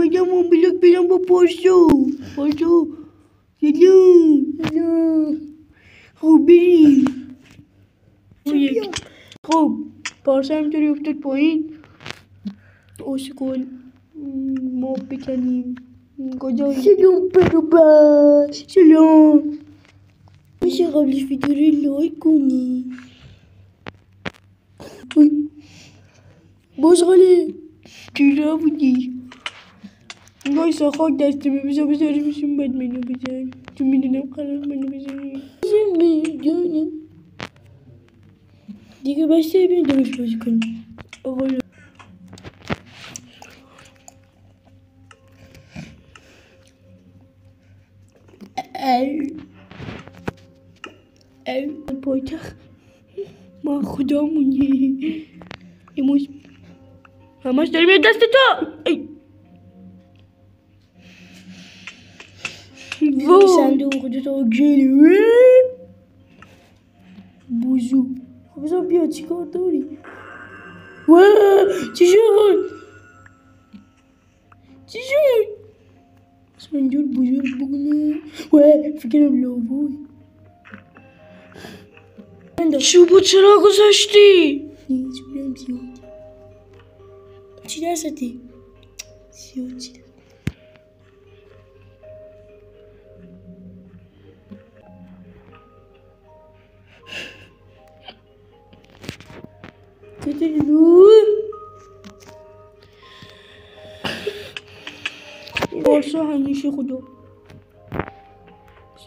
اومدم اون بلاک برم با پارسا. سلام. خب بریم. خب پارسا همینطوری افتاد پایین. اسکل ما بکنیم کجایی؟ سلام برابر. سلام. میشه قبلش ویدیو رو لایک کنی؟ بازغاله چرا بودی؟ وایسا خاک دستمه بذاریمشون بعد منو بزن. تو میدونم قرار منو بزنی. جانم دیگه بسته بین درست بازی کنی. آقا پایتخت ما خدامونی اموز همش داریم یه دست تو. صندوق خودتو گلوه بوزو. خب بذار بیا چی کار داری؟ چی شد؟ اسم اینجور بزرگ بگونه فکرم لاوی چوبو چرا گذاشتی؟ نیچ بودم زیاد. چی دستی؟ زیاد چی دست کتری دور پارسا همیشه خدا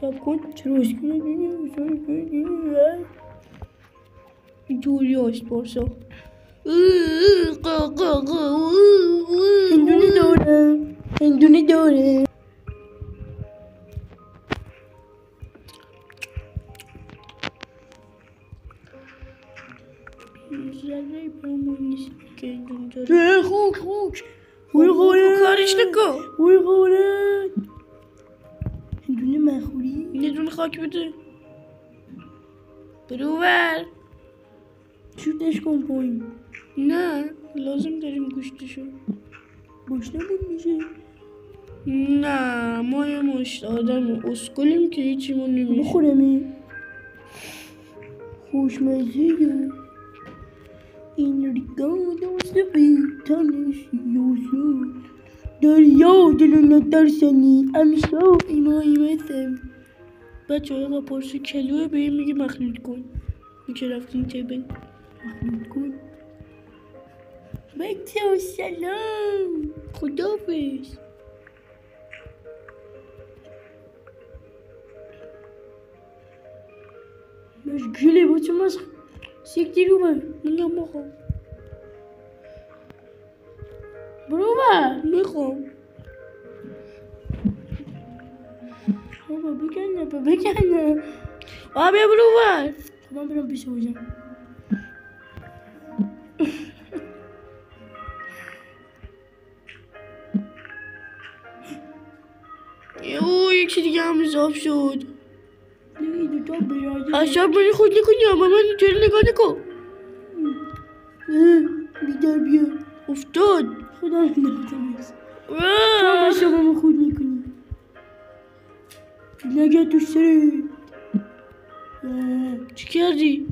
سب کن چرا اسکنه اینطوری هست پارسا. هندونه داره زنه برامون نیست که هندونه داره. خوک کارش نکن. هندونه مخوری یه دونه خاک بده برو شوتش کن پایین. نه لازم داریم گوشتشو. گوشت نبود میشه. نه ما یه مشت آدم اسکلیم که هیچی ما نمیشه بخورمی. خوشمزه این ریگا دوست بیتانش یوزو دریا دلو ندرسنی امشا ایمایمتم. بچه های آقا پارسا کلوه به این میگه مخلوط کن. میشه رفتیم تیبل مخلوط کن. بچه ها سلام خدافز. مشکلی بچه ماز سیکتی رو من میگم بخوام برو میخوام بابا بکنه بابا بیا برو خب من برم پیش باشم. یکی دیگه هم اضاف شد. اشار بری خود نکنی اما من اینطوری نگاه نکن. بیدار بیا افتاد خدا نمیتونست تو هم اشار من خود میکنی نگه تو سره. چی کردی؟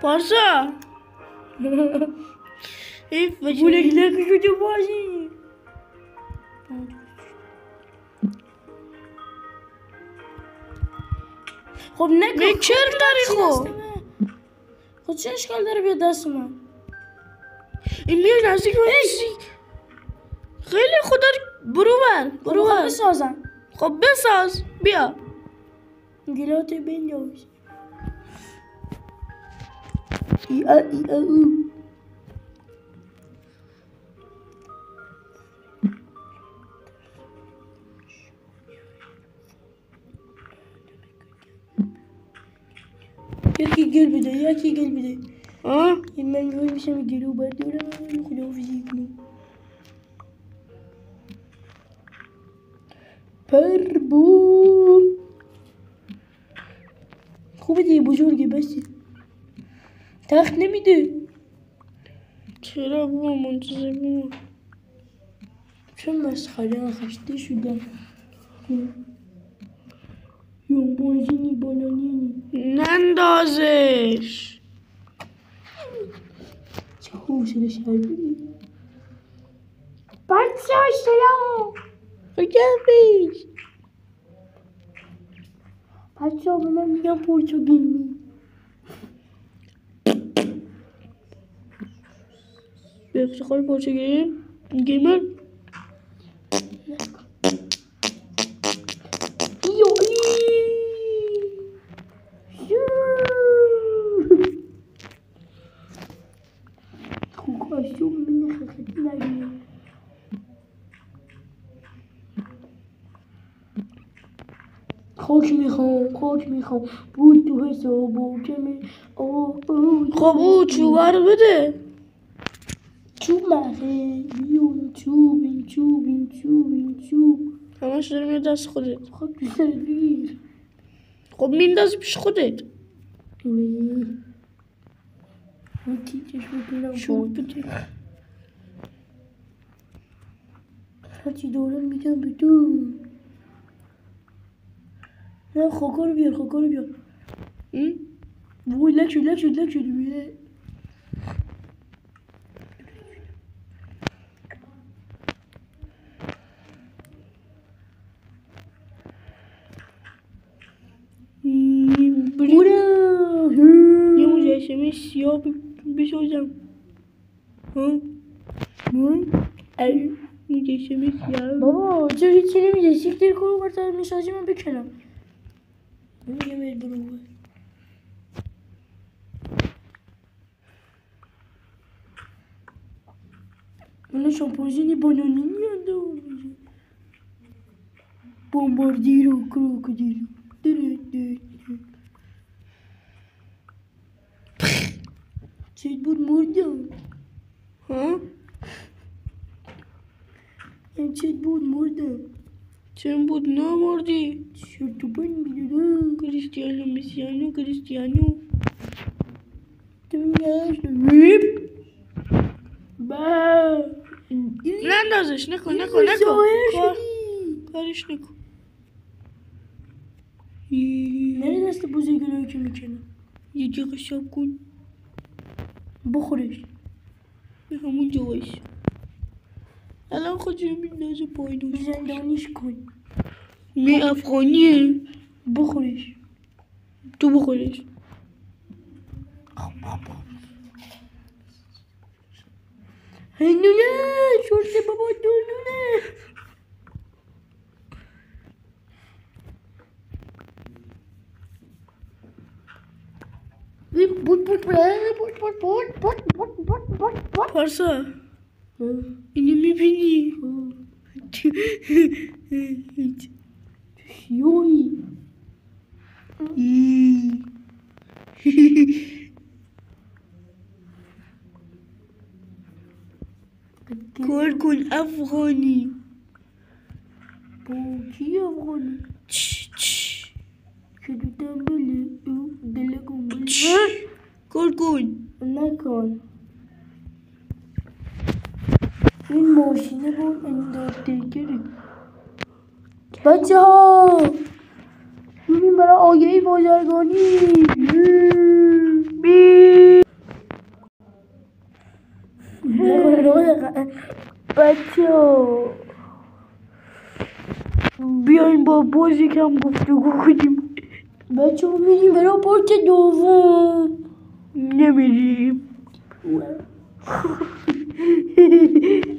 پارسا بولک لکی شده باشی. خب نکن چرا داری خب چه اشکال داره بیا دست من این بیا نزدیک من خیلی خدا برو بسازم. خب بساز بیا گلات بنداز. یکی گل بده این من روی میشم گلو بردارم خدا حافظی کنم. پربون خوبه دیگه بزرگه بسی تخت نمیده. چرا بابا منتظر بمون چه مسخره خسته شدم. یون بازینی بانانی نندازش. چه حوصله شربی. بچه ها سلام. خداحافظ. بچه ها به من میگم پرتغالی. به افتخار پرتغالی گیمر. خاک میخوام بود تو حسابو که می خب او چوبه رو بده. چوب مخه بیون چوب همش داره میاد دست خودت. خب دوست دارت بگیر. خب میندازی پیش خودت. من تیکش بگیرم چوب بده. هرچی دارم میدم به تو. نه خاکا رو بیار. وای لک شد بیه. یه مجسمه سیاه بسازم. مجسمه سیاه. بابا چرا هیچی نمیده؟ سیکتر کنو برتر میسازی من بکنم. نمیگه باید برو. من شامپانزینی بانانی میانده. بمباردیرو کروکودیلو. چه بود مردم. ها؟ چه بود مردم. چه بود نمردی. شرطو بند میدونم. کریستیانو ویپ با نندازش. نکن کارش نکن. نره دست بزرگرایی که میکنه. یه جیغ شاب کن بخورش به همون جواش. الان خودش رو میندازه پایین. زندانیش کن. نه افغانیه. بخورش. تو بخورش. هنونه شورت بابا دونونه. بود پارسا اینو میبینی؟ شیوی کار کن افغانی. با کی افغانی؟ که دوتم بله دلگم بله کار کن. نکن. این ماشینه با اندارتیکره. بچه ها ببین برای آگهی بازرگانی. بچه ها بیاین با باز یکم گفتگو کنیم. بچه ها میریم برای پارت دوم. نمیریم.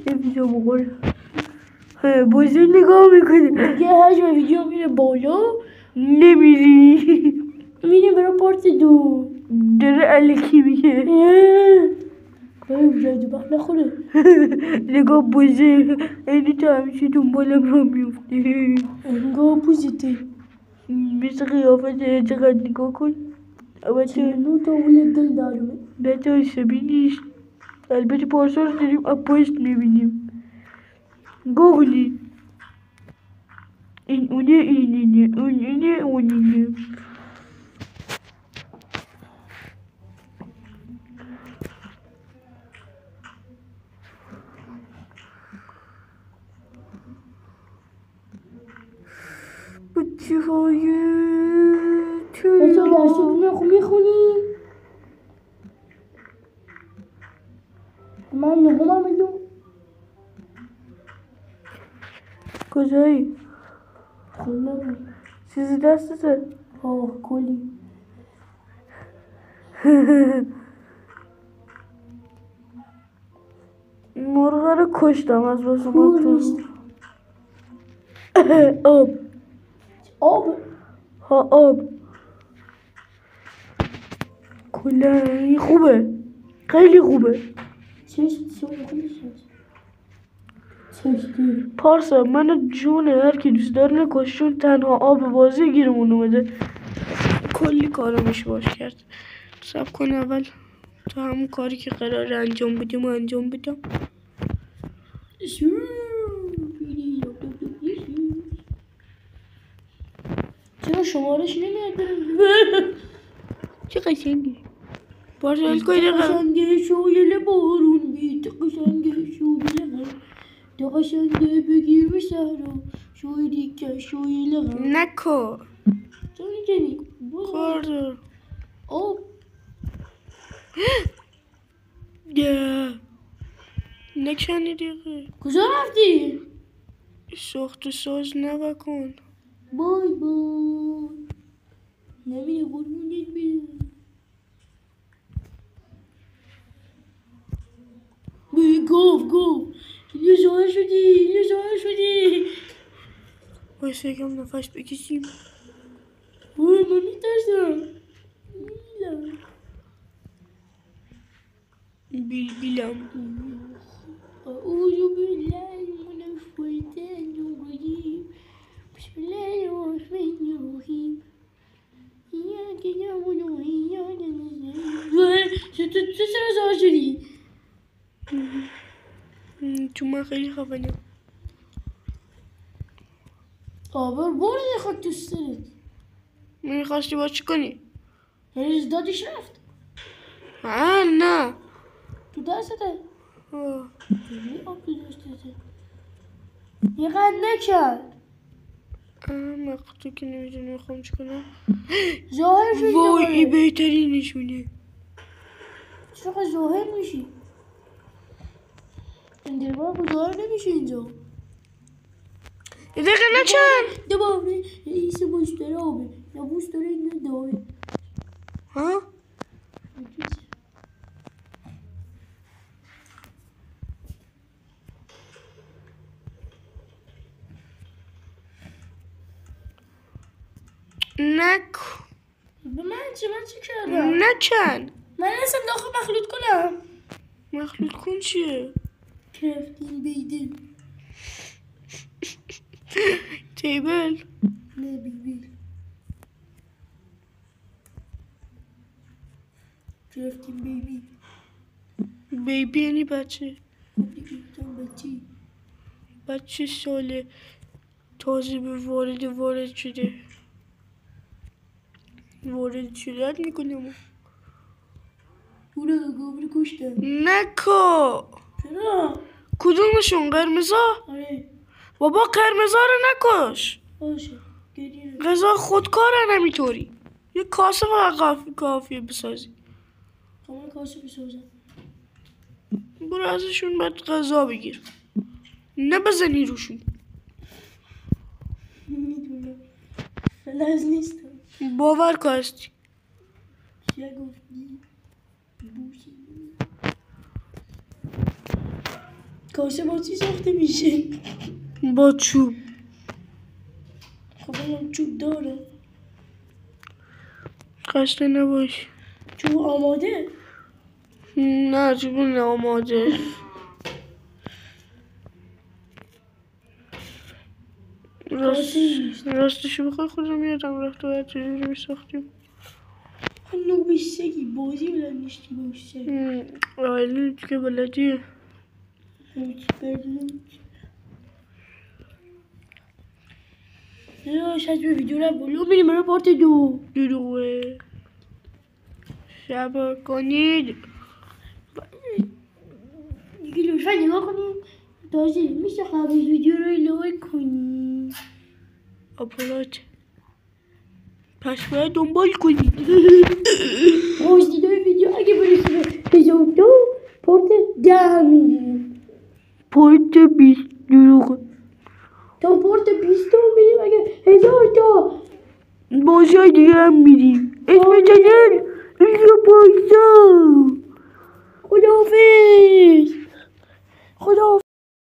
نمیشم بخور. بازی نگاه میکنه دیگه حجم ویدیو میره بالا. نمیری. میریم برای پارت دو. داره الکی میگه. جای بخت نخوره. نگاه بوزه اینی تو همیشه دنبالم را میفته. نگاه بوزته مثل قیافته. چقدر نگاه کن. البته نو تا اول دل دارمه. بچه های شبیه نیست. البته پارسا رو داریم از پشت میبینیم. گوگلی این اونه اینه اون اینه اون اینه. چیهای بچه درستون خوب میخونی؟ من نهمم بدون کجایی؟ خونه بود چیزی دستته؟ آه کلی مرغه رو کشتم از بس کور اومد نیست تو آب آب ها آب کلنگ خوبه خیلی خوبه چشم خودش چشم پارسا من جون هر کی دوست داره نکشون تنها آب بازی گیرمون اومده کلی کارمش باش کرد سب کن اول تو همون کاری که قرار انجام بدیم و انجام بدم چرا شمارش نمیاد برم چه قشنگی پارسا هل کنی دقیقا قشنگه شویل بارون بیت قشنگه شویل ده قشنگه بگیر به سهرا شویلی که شویل نکو تو میکنی کار آب نکنی دیگه کجا رفتی؟ ساخت و ساز نبکن بای بای نمیره قربونت بیرم گفت یه ظاهر شدی بایسته یکم نفش بکشیم من میترسم بیلم أعوذ بالله من الشيطان الرجيم بسم الله الرحمن الرحيم إياك نعبد وإياك نستعين چرا زار شدی؟ چون من خیلی خفنم آبر برو نخواد تو سرت میخواستی با چی کنی؟ هنوز دادش رفت نه تو دسته آه. چجوری آب تو دستته یه قد نکرد مقتو که نمیدونی میخوام چی کنم ظاهر شدی وای دوباره. این بهترینشونه چرا ظاهر میشی این دربار ظاهر نمیشه اینجا یه دقیقه نچن دوباره رئیس مشترابه نبوس داره این نداره ها؟ نکن به من چی کردم؟ نچن من اصلا داخل مخلوط کنم مخلوط کن چیه؟ کرافتین بیدل تیبل نه بیبی کرافتین بیبی بیبی یعنی بچه گفتم بچی بچه ساله تازه به وارد شده وارد شده میکنم برو گابر کشتم نکو چرا؟ کدومشون قرمزا؟ آره بابا قرمزا رو نکش باشه گریه غذا خودکاره نمیطوری یه کاسه فقط کافیه بسازی من کاسه بسازم برو ازشون باید غذا بگیر نه بزنی روشون میدونم فلز نیستم باور کاستی چیه گفتی؟ بوشی کاسه با چی ساخته میشه؟ با چوب خب الان چوب داره خسته نباش چوب آماده؟ نه چوب ناماده راستشو بخوای خودم یادم رفت و چجوری میساختیم نو بشگی بازی بلد نیستی باشه آیلین که بلدیه شاید به ویدیو رو بلو میریم برای پارت 2 دروغه صبر کنید دیگه لطفا نگاه کنید تازه میشه قبل ویدیو رو لایک کنید آپلود پس باید دنبال کنید. پرسیدای ویدیو اگه برسیم 1000 تا پورت 10 میگیریم. پورت 20 دروغ. تا پورت 20 تا میریم اگه 1000 تا بازار دیگه هم میریم. اسم چنل اینجا بازار. خداحافظ.